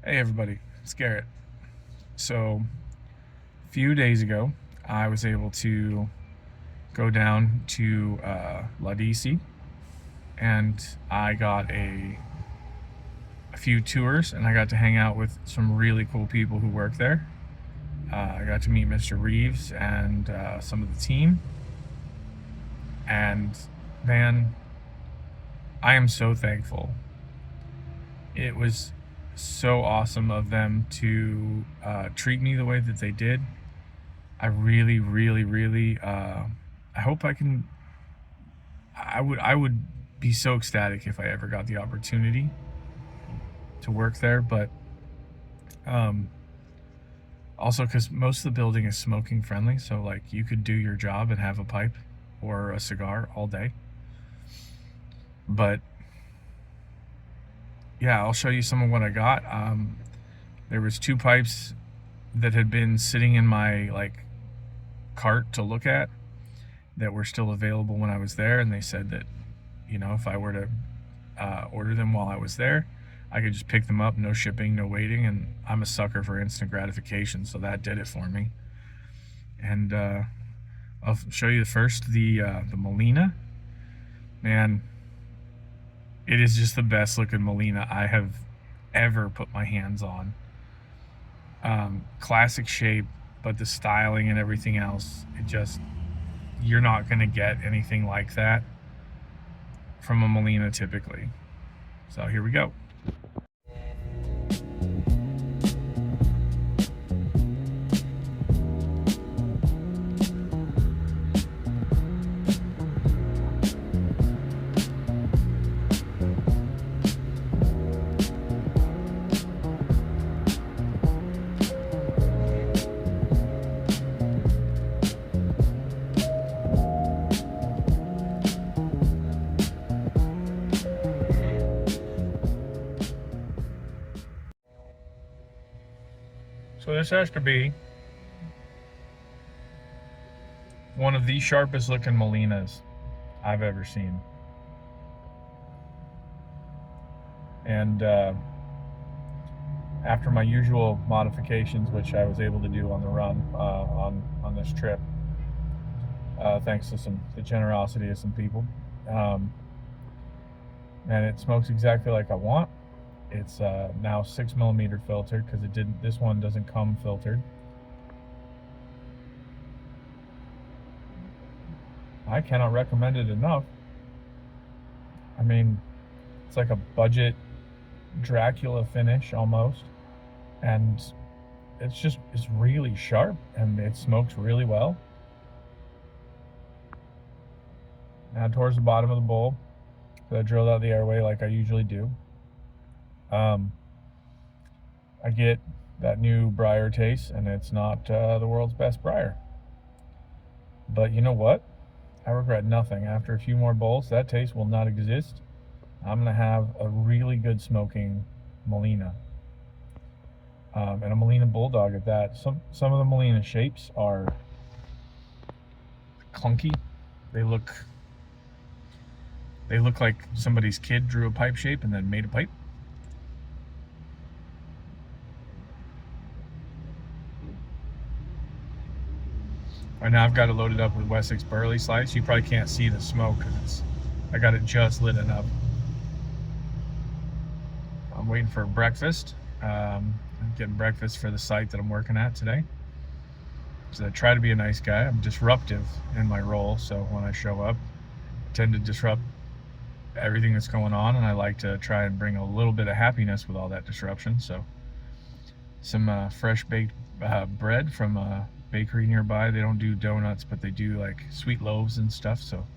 Hey everybody, it's Garrett. So, a few days ago, I was able to go down to Ladisi, and I got a few tours, and I got to hang out with some really cool people who work there. I got to meet Mr. Reeves and some of the team, and man, I am so thankful. It was so awesome of them to treat me the way that they did. I really, really, really. I hope I can. I would be so ecstatic if I ever got the opportunity to work there, but um, also because most of the building is smoking friendly, so like you could do your job and have a pipe or a cigar all day. But yeah, I'll show you some of what I got. There was two pipes that had been sitting in my like cart to look at that were still available when I was there, and they said that if I were to order them while I was there, I could just pick them up, no shipping, no waiting, and I'm a sucker for instant gratification, so that did it for me. And I'll show you first the Molina. Man, it is just the best looking Molina I have ever put my hands on. Classic shape, but the styling and everything else, you're not going to get anything like that from a Molina typically. So here we go. So this has to be one of the sharpest looking Molinas I've ever seen. And after my usual modifications, which I was able to do on the run on this trip, thanks to the generosity of some people, and it smokes exactly like I want. It's now 6mm filtered because this one doesn't come filtered. I cannot recommend it enough. I mean, it's like a budget Dracula finish almost, and it's really sharp, and it smokes really well. Now towards the bottom of the bowl, so I drilled out the airway like I usually do. I get that new briar taste, and it's not the world's best briar. But you know what? I regret nothing. After a few more bowls, that taste will not exist. I'm gonna have a really good smoking Molina, and a Molina Bulldog at that. Some of the Molina shapes are clunky. They look like somebody's kid drew a pipe shape and then made a pipe. Right now I've got it loaded up with Wessex Burley Slice. You probably can't see the smoke because I got it just lit up. I'm waiting for breakfast. I'm getting breakfast for the site that I'm working at today. So I try to be a nice guy. I'm disruptive in my role, so when I show up, I tend to disrupt everything that's going on, and I like to try and bring a little bit of happiness with all that disruption. So some fresh baked bread from a bakery nearby. They don't do donuts, but they do like sweet loaves and stuff, so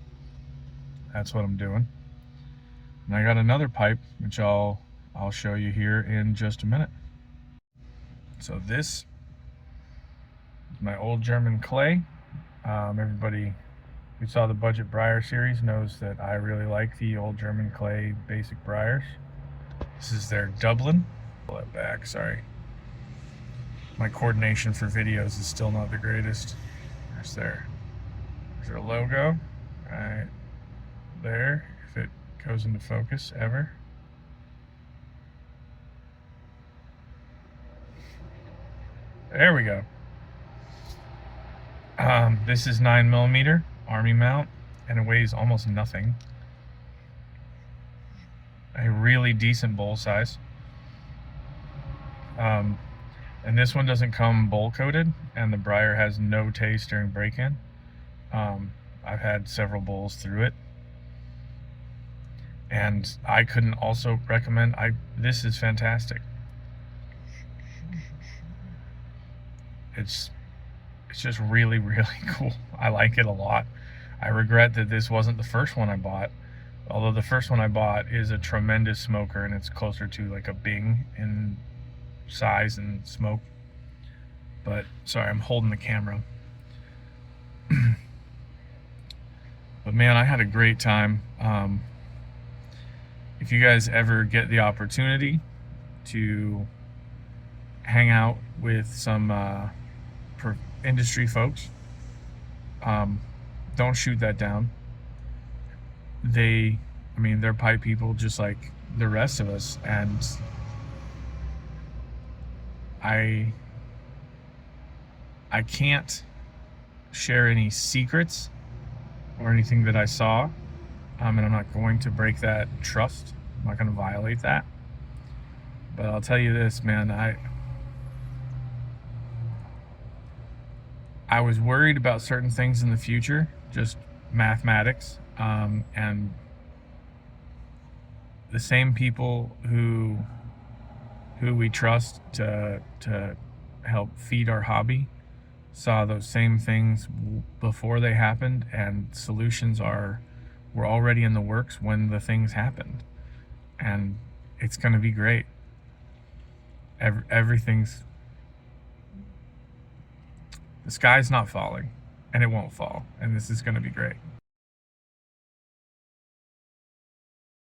that's what I'm doing. And I got another pipe, which I'll show you here in just a minute. So this is my old German clay. Everybody who saw the Budget Briar series knows that I really like the old German clay basic briars. This is their Dublin. Pull that back, sorry. My coordination for videos is still not the greatest. There's their logo right there, if it goes into focus ever. There we go. This is 9mm Army mount, and it weighs almost nothing. A really decent bowl size. And this one doesn't come bowl coated, and the briar has no taste during break-in. I've had several bowls through it, and I couldn't also recommend. This is fantastic. It's just really, really cool. I like it a lot. I regret that this wasn't the first one I bought, although the first one I bought is a tremendous smoker, and it's closer to like a Bing in size and smoke. But sorry, I'm holding the camera. But man, I had a great time. If you guys ever get the opportunity to hang out with some industry folks, don't shoot that down. They're pipe people just like the rest of us, and I can't share any secrets or anything that I saw, and I'm not going to break that trust. I'm not going to violate that. But I'll tell you this, man, I was worried about certain things in the future, just mathematics, and the same people who we trust to help feed our hobby saw those same things before they happened, and solutions were already in the works when the things happened, and it's going to be great. Everything's, the sky's not falling, and it won't fall, and this is going to be great.